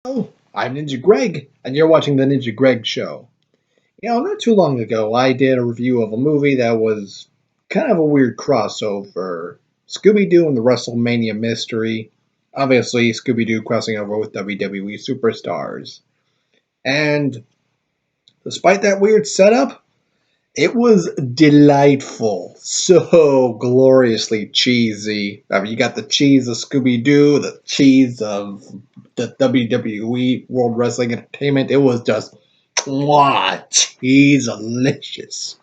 Hello, I'm Ninja Greg, and you're watching The Ninja Greg Show. Not too long ago, I did a review of a movie that was kind of a weird crossover. Scooby Doo and the WrestleMania Mystery. Obviously, Scooby Doo crossing over with WWE superstars. And despite that weird setup, it was delightful. So gloriously cheesy. I mean, you got the cheese of Scooby Doo, the cheese of the WWE World Wrestling Entertainment. It was just, mwah, cheese delicious.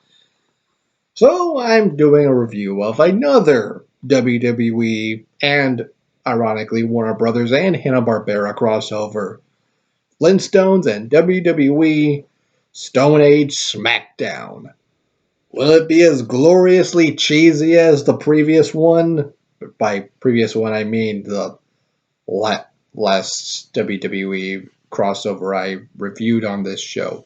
So I'm doing a review of another WWE and, ironically, Warner Brothers and Hanna-Barbera crossover. Flintstones and WWE stoneage SmackDown. Will it be as gloriously cheesy as the previous one? By previous one, I mean the last WWE crossover I reviewed on this show.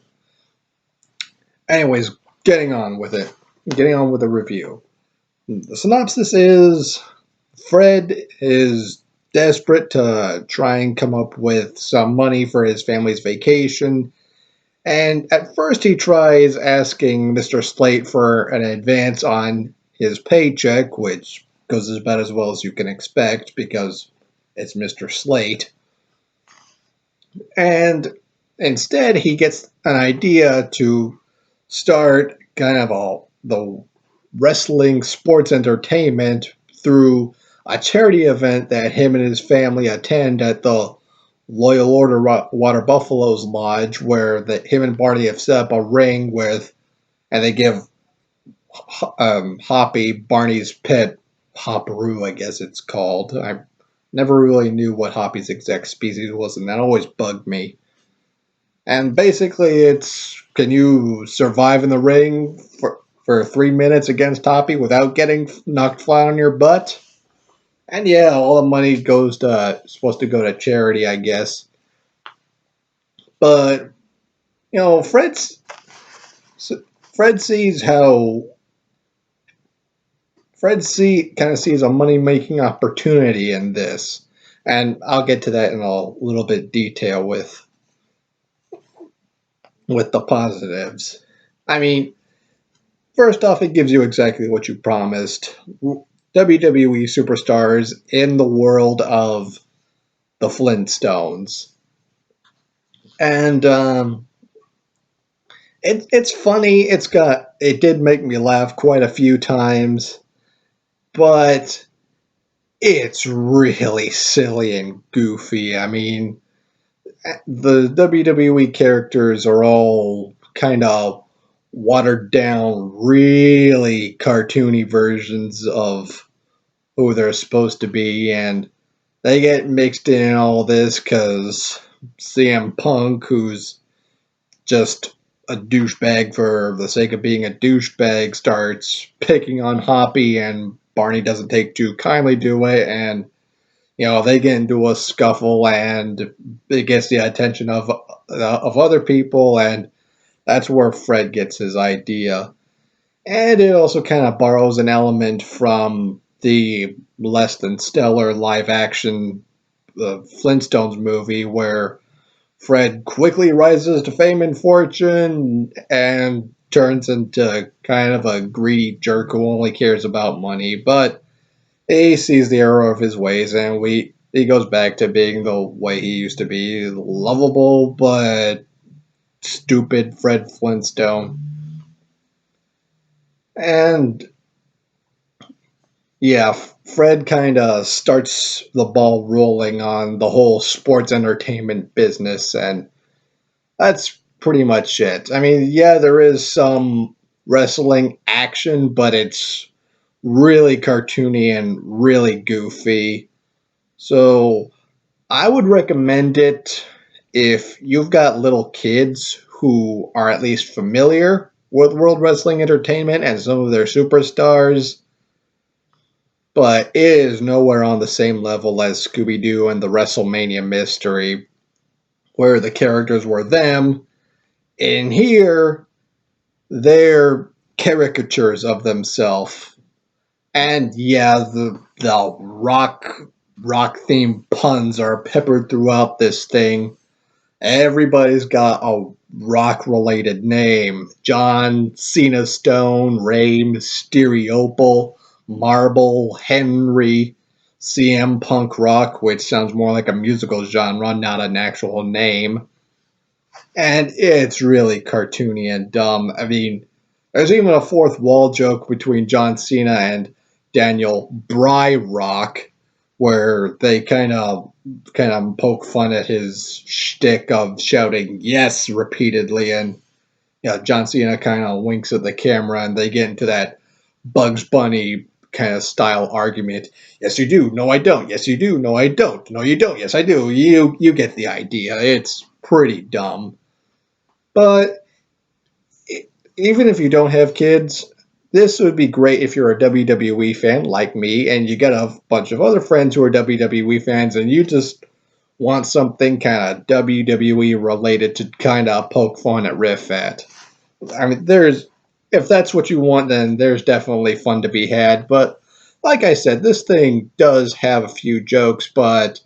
Anyways, getting on with it. Getting on with the review. The synopsis is Fred is desperate to try and come up with some money for his family's vacation. And at first, he tries asking Mr. Slate for an advance on his paycheck, which goes about as well as you can expect because it's Mr. Slate. And instead, he gets an idea to start kind of the wrestling sports entertainment through a charity event that him and his family attend at the Loyal Order Water Buffaloes Lodge, where him and Barney have set up a ring with, and they give Hoppy, Barney's pet, Hopperoo, I guess it's called. I never really knew what Hoppy's exact species was, and that always bugged me. And basically, it's can you survive in the ring for 3 minutes against Hoppy without getting knocked flat on your butt? And yeah, all the money goes to supposed to go to charity, I guess. But you know, Fred sees how kind of sees a money making opportunity in this, and I'll get to that in a little bit detail with the positives. I mean, first off, it gives you exactly what you promised. WWE superstars in the world of the Flintstones. And it's funny. It did make me laugh quite a few times, but it's really silly and goofy. I mean, the WWE characters are all kind of watered down, really cartoony versions of who they're supposed to be, and they get mixed in all this because CM Punk, who's just a douchebag for the sake of being a douchebag, starts picking on Hoppy, and Barney doesn't take too kindly to it, and they get into a scuffle, and it gets the attention of other people, and that's where Fred gets his idea. And it also kind of borrows an element from the less than stellar live action Flintstones movie, where Fred quickly rises to fame and fortune and turns into kind of a greedy jerk who only cares about money. But he sees the error of his ways, and he goes back to being the way he used to be, lovable but stupid Fred Flintstone. And yeah, Fred kind of starts the ball rolling on the whole sports entertainment business, and that's pretty much it. I mean, yeah, there is some wrestling action, but it's really cartoony and really goofy. So I would recommend it if you've got little kids who are at least familiar with World Wrestling Entertainment and some of their superstars, but it is nowhere on the same level as Scooby Doo and the WrestleMania Mystery, where the characters were them. In here, they're caricatures of themselves. And yeah, the rock themed puns are peppered throughout this thing. Everybody's got a rock related name. John Cena Stone, Rey Mysterio, Marble, Henry, CM Punk Rock, which sounds more like a musical genre, not an actual name. And it's really cartoony and dumb. I mean, there's even a fourth wall joke between John Cena and Daniel Rock, where they kind of poke fun at his shtick of shouting "yes" repeatedly, and John Cena kind of winks at the camera, and they get into that Bugs Bunny kind of style argument. Yes, you do. No, I don't. Yes, you do. No, I don't. No, you don't. Yes, I do. You get the idea. It's pretty dumb. But even if you don't have kids, this would be great if you're a WWE fan like me and you got a bunch of other friends who are WWE fans and you just want something kind of WWE related to kind of poke fun at riff at. I mean, if that's what you want, then there's definitely fun to be had. But like I said, this thing does have a few jokes, but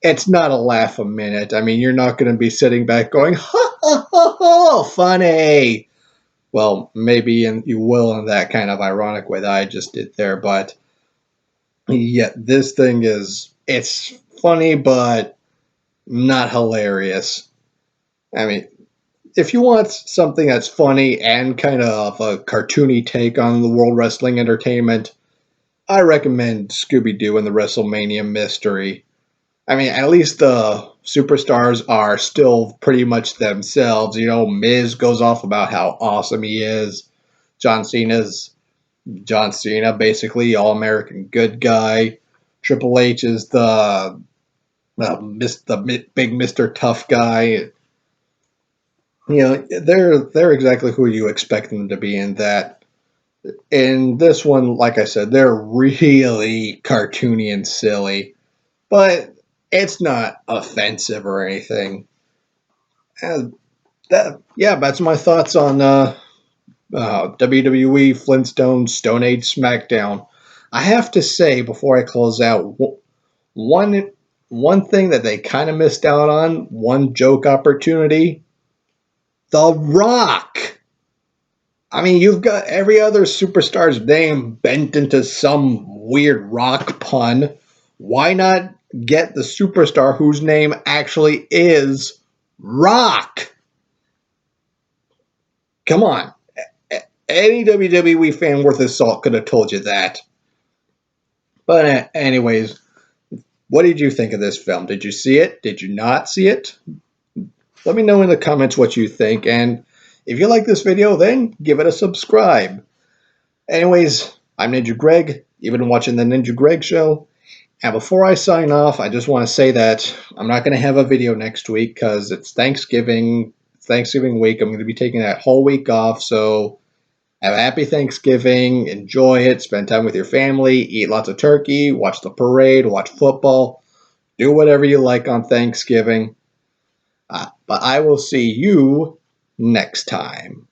it's not a laugh a minute. I mean, you're not going to be sitting back going, ha ha ha ha, funny. Well, maybe you will in that kind of ironic way that I just did there, but yeah, this thing it's funny, but not hilarious. I mean, if you want something that's funny and kind of a cartoony take on the World Wrestling Entertainment, I recommend Scooby Doo and the WrestleMania Mystery. I mean, at least the superstars are still pretty much themselves. Miz goes off about how awesome he is. John Cena's John Cena, basically all American good guy. Triple H is the big Mister Tough guy. They're exactly who you expect them to be in that. In this one, like I said, they're really cartoony and silly, but it's not offensive or anything. And that's my thoughts on WWE, Flintstones, Stone Age, SmackDown. I have to say before I close out, one one thing that they kind of missed out on, one joke opportunity, The Rock. I mean, you've got every other superstar's name bent into some weird rock pun. Why not get the superstar whose name actually is Rock? Come on. Any WWE fan worth his salt could have told you that. But anyways, what did you think of this film? Did you see it? Did you not see it? Let me know in the comments what you think, and if you like this video, then give it a subscribe. Anyways, I'm Ninja Greg. You've been watching the Ninja Greg Show. And before I sign off, I just want to say that I'm not going to have a video next week because it's Thanksgiving. It's Thanksgiving week. I'm going to be taking that whole week off, so have a happy Thanksgiving. Enjoy it. Spend time with your family. Eat lots of turkey. Watch the parade. Watch football. Do whatever you like on Thanksgiving. But I will see you next time.